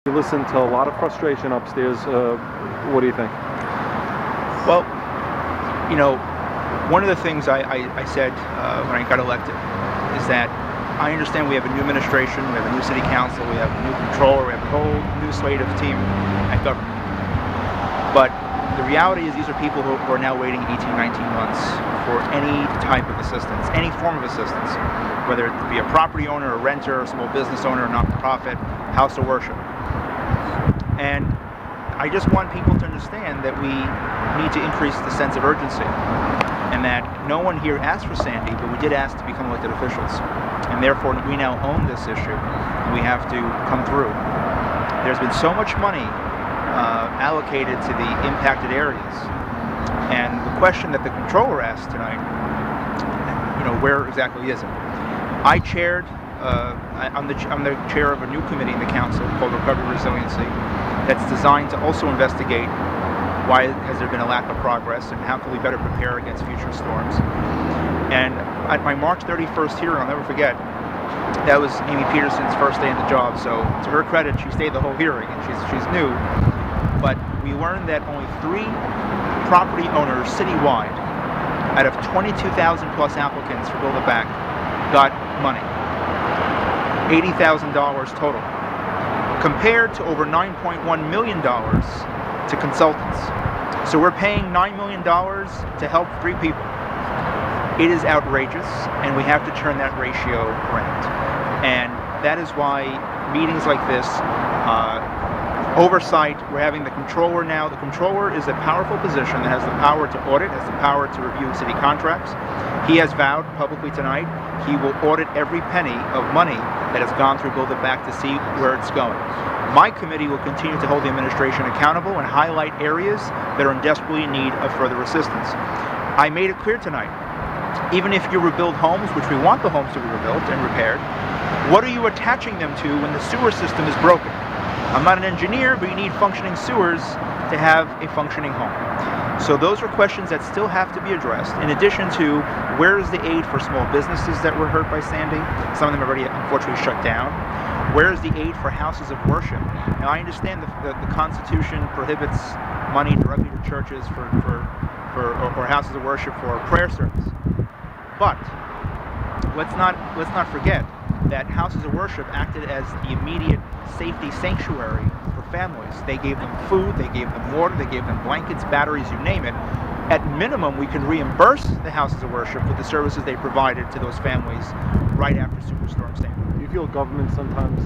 You listen to a lot of frustration upstairs. What do you think? Well, you know, one of the things I said when I got elected is that I understand we have a new administration, we have a new city council, we have a new controller, we have a whole new slate of team at government. But the reality is these are people who are now waiting 18, 19 months for any type of assistance, any form of assistance, whether it be a property owner, a renter, a small business owner, a not-for-profit, house of worship. And I just want people to understand that we need to increase the sense of urgency, and that no one here asked for Sandy, but we did ask to become elected officials. And therefore, we now own this issue, and we have to come through. There's been so much money allocated to the impacted areas. And the question that the controller asked tonight, where exactly is it? I chaired, I'm the chair of a new committee in the council called Recovery Resiliency that's designed to also investigate why has there been a lack of progress and how can we better prepare against future storms. And at my March 31st hearing, I'll never forget, that was Amy Peterson's first day in the job, so to her credit, she stayed the whole hearing, and she's new. But we learned that only 3 property owners citywide out of 22,000 plus applicants for Build It Back got money. $80,000 total, compared to over $9.1 million to consultants. So we're paying $9 million to help 3 people. It is outrageous, and we have to turn that ratio around. And that is why meetings like this, oversight, we're having the controller now. The controller is a powerful position that has the power to audit, has the power to review city contracts. He has vowed publicly tonight he will audit every penny of money that has gone through Build It Back to see where it's going. My committee will continue to hold the administration accountable and highlight areas that are in desperately need of further assistance. I made it clear tonight, even if you rebuild homes, which we want the homes to be rebuilt and repaired, what are you attaching them to when the sewer system is broken? I'm not an engineer, but you need functioning sewers to have a functioning home. So those are questions that still have to be addressed, in addition to where is the aid for small businesses that were hurt by Sandy? Some of them already unfortunately shut down. Where is the aid for houses of worship? Now I understand the Constitution prohibits money directly to churches or houses of worship for prayer service. But let's not forget that houses of worship acted as the immediate safety sanctuary for families. They gave them food, they gave them water, they gave them blankets, batteries, you name it. At minimum, we can reimburse the houses of worship for the services they provided to those families right after Superstorm Sandy. Do you feel government sometimes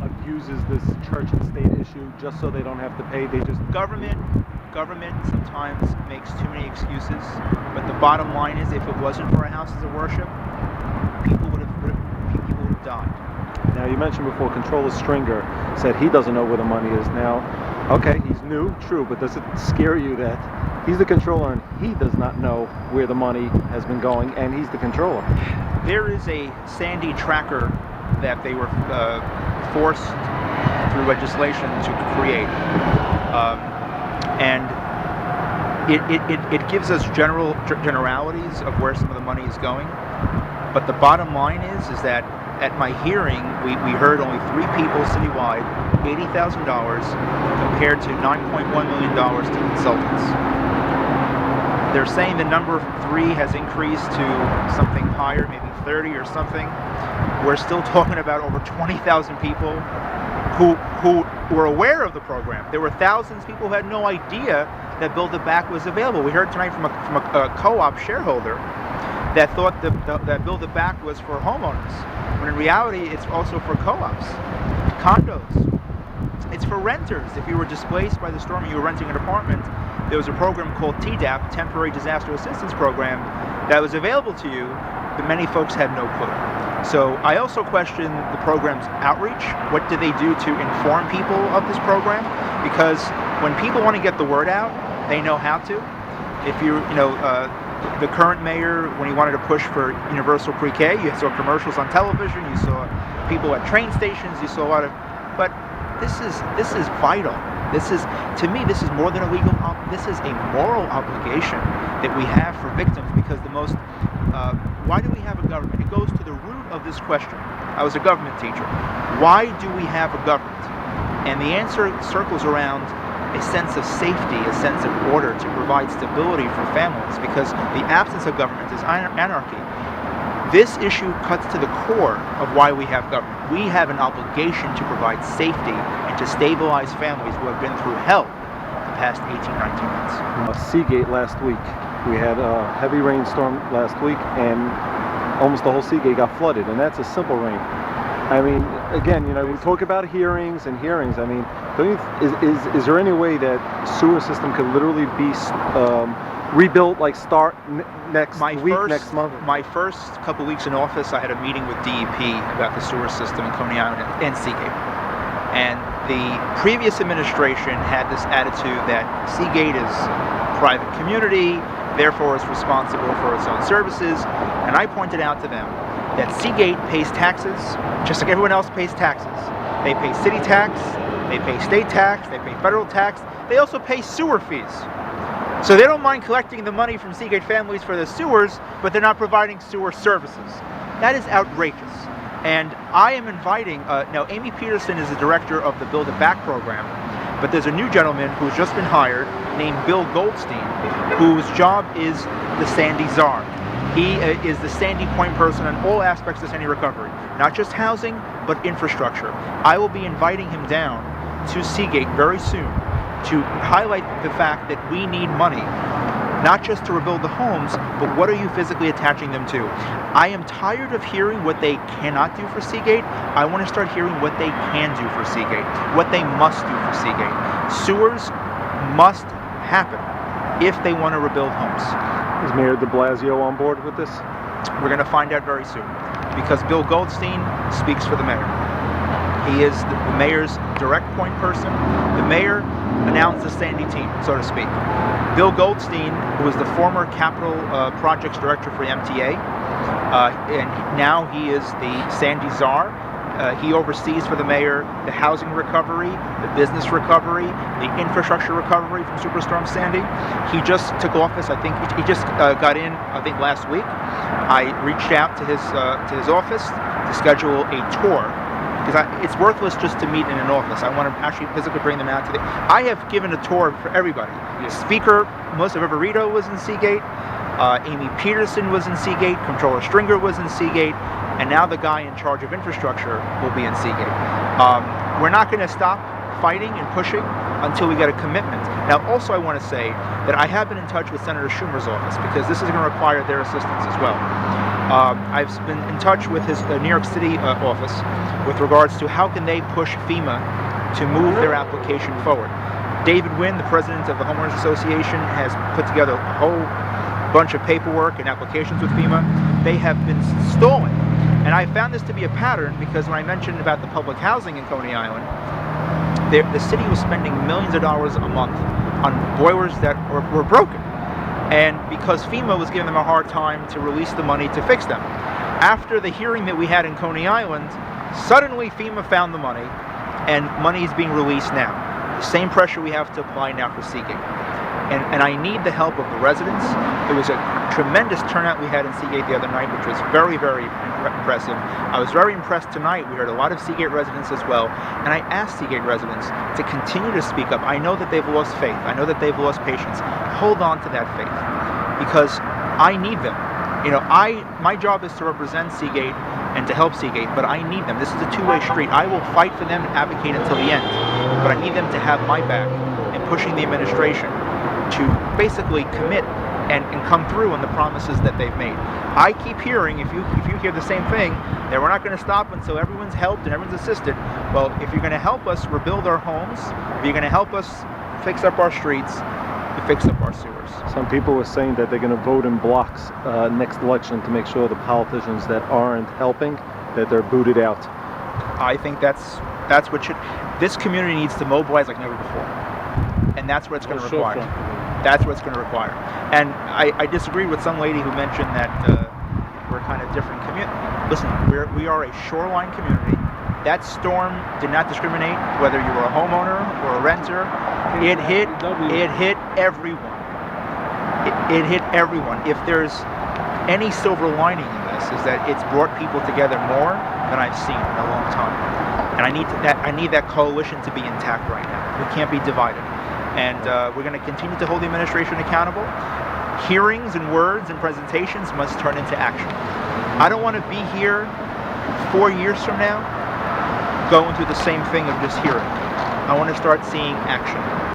abuses this church and state issue just so they don't have to pay? Government sometimes makes too many excuses, but the bottom line is, if it wasn't for our houses of worship, people would have died. Now, you mentioned before, Controller Treyger said he doesn't know where the money is now. Okay, he's new, true, but does it scare you that he's the controller and he does not know where the money has been going, and he's the controller? There is a Sandy tracker that they were forced through legislation to create. And it gives us generalities of where some of the money is going. But the bottom line is that at my hearing, we heard only 3 people citywide, $80,000 compared to $9.1 million to consultants. They're saying the number 3 has increased to something higher, maybe 30 or something. We're still talking about over 20,000 people who were aware of the program. There were thousands of people who had no idea that Build It Back was available. We heard tonight from a co-op shareholder that thought that Build It Back was for homeowners, when in reality it's also for co-ops, condos. It's for renters. If you were displaced by the storm and you were renting an apartment, there was a program called TDAP, Temporary Disaster Assistance Program, that was available to you, but many folks had no clue. So I also question the program's outreach. What do they do to inform people of this program? Because when people want to get the word out, they know how to. If the current mayor, when he wanted to push for universal pre-K, you saw commercials on television, you saw people at train stations, you saw a lot of, but this is vital. To me, this is more than a legal, this is a moral obligation that we have for victims, because why do we have a government? It goes to the root of this question. I was a government teacher. Why do we have a government? And the answer circles around a sense of safety, a sense of order to provide stability for families, because the absence of government is anarchy. This issue cuts to the core of why we have government. We have an obligation to provide safety and to stabilize families who have been through hell the past 18, 19 months. Seagate last week. We had a heavy rainstorm last week, and almost the whole Seagate got flooded, and that's a simple rain. I mean, again, you know, we talk about hearings and hearings. I mean, is there any way that sewer system could literally be rebuilt, like start next month? My first couple weeks in office, I had a meeting with DEP about the sewer system in Coney Island and Seagate. And the previous administration had this attitude that Seagate is a private community, therefore is responsible for its own services. And I pointed out to them that Seagate pays taxes just like everyone else pays taxes. They pay city tax, they pay state tax, they pay federal tax, they also pay sewer fees. So they don't mind collecting the money from Seagate families for the sewers, but they're not providing sewer services. That is outrageous. And I am inviting, now Amy Peterson is the director of the Build It Back program, but there's a new gentleman who's just been hired named Bill Goldstein, whose job is the Sandy Czar. He is the Sandy Point person on all aspects of Sandy recovery, not just housing, but infrastructure. I will be inviting him down to Seagate very soon to highlight the fact that we need money, not just to rebuild the homes, but what are you physically attaching them to? I am tired of hearing what they cannot do for Seagate. I want to start hearing what they can do for Seagate, what they must do for Seagate. Sewers must happen if they want to rebuild homes. Is Mayor de Blasio on board with this? We're going to find out very soon, because Bill Goldstein speaks for the mayor. He is the mayor's direct point person. The mayor announced the Sandy team, so to speak. Bill Goldstein, who was the former capital projects director for MTA, and now he is the Sandy Czar. He oversees for the mayor the housing recovery, the business recovery, the infrastructure recovery from Superstorm Sandy. He just took office, I think, he just got in, I think, last week. I reached out to his office to schedule a tour, because it's worthless just to meet in an office. I want to actually physically bring them out to I have given a tour for everybody. Yes. Speaker Melissa Viverito was in Seagate, Amy Peterson was in Seagate, Comptroller Treyger was in Seagate, and now the guy in charge of infrastructure will be in Seagate. We're not going to stop fighting and pushing until we get a commitment. Now, also I want to say that I have been in touch with Senator Schumer's office, because this is going to require their assistance as well. I've been in touch with his New York City office with regards to how can they push FEMA to move their application forward. David Wynn, the president of the Homeowners Association, has put together a whole bunch of paperwork and applications with FEMA. They have been stalling. And I found this to be a pattern, because when I mentioned about the public housing in Coney Island, the city was spending millions of dollars a month on boilers that were broken. And because FEMA was giving them a hard time to release the money to fix them. After the hearing that we had in Coney Island, suddenly FEMA found the money, and money is being released now. The same pressure we have to apply now for Seagate. And I need the help of the residents. It was a tremendous turnout we had in Seagate the other night, which was very, very impressive. I was very impressed tonight. We heard a lot of Seagate residents as well. And I asked Seagate residents to continue to speak up. I know that they've lost faith. I know that they've lost patience. Hold on to that faith, because I need them. You know, my job is to represent Seagate and to help Seagate, but I need them. This is a two-way street. I will fight for them and advocate until the end, but I need them to have my back in pushing the administration to basically commit and come through on the promises that they've made. I keep hearing, if you hear the same thing, that we're not going to stop until everyone's helped and everyone's assisted. Well, if you're going to help us rebuild our homes, if you're going to help us fix up our streets, fix up our sewers. Some people were saying that they're going to vote in blocks next election to make sure the politicians that aren't helping, that they're booted out. I think that's what should. This community needs to mobilize like never before, and that's what it's going to require. That's what it's going to require. And I disagreed with some lady who mentioned that we're kind of different community. Listen, we are a shoreline community. That storm did not discriminate whether you were a homeowner or a renter. It hit everyone. It hit everyone. If there's any silver lining in this, is that it's brought people together more than I've seen in a long time. And I need that coalition to be intact right now. We can't be divided. And we're going to continue to hold the administration accountable. Hearings and words and presentations must turn into action. I don't want to be here 4 years from now going through the same thing of just hearing. I want to start seeing action.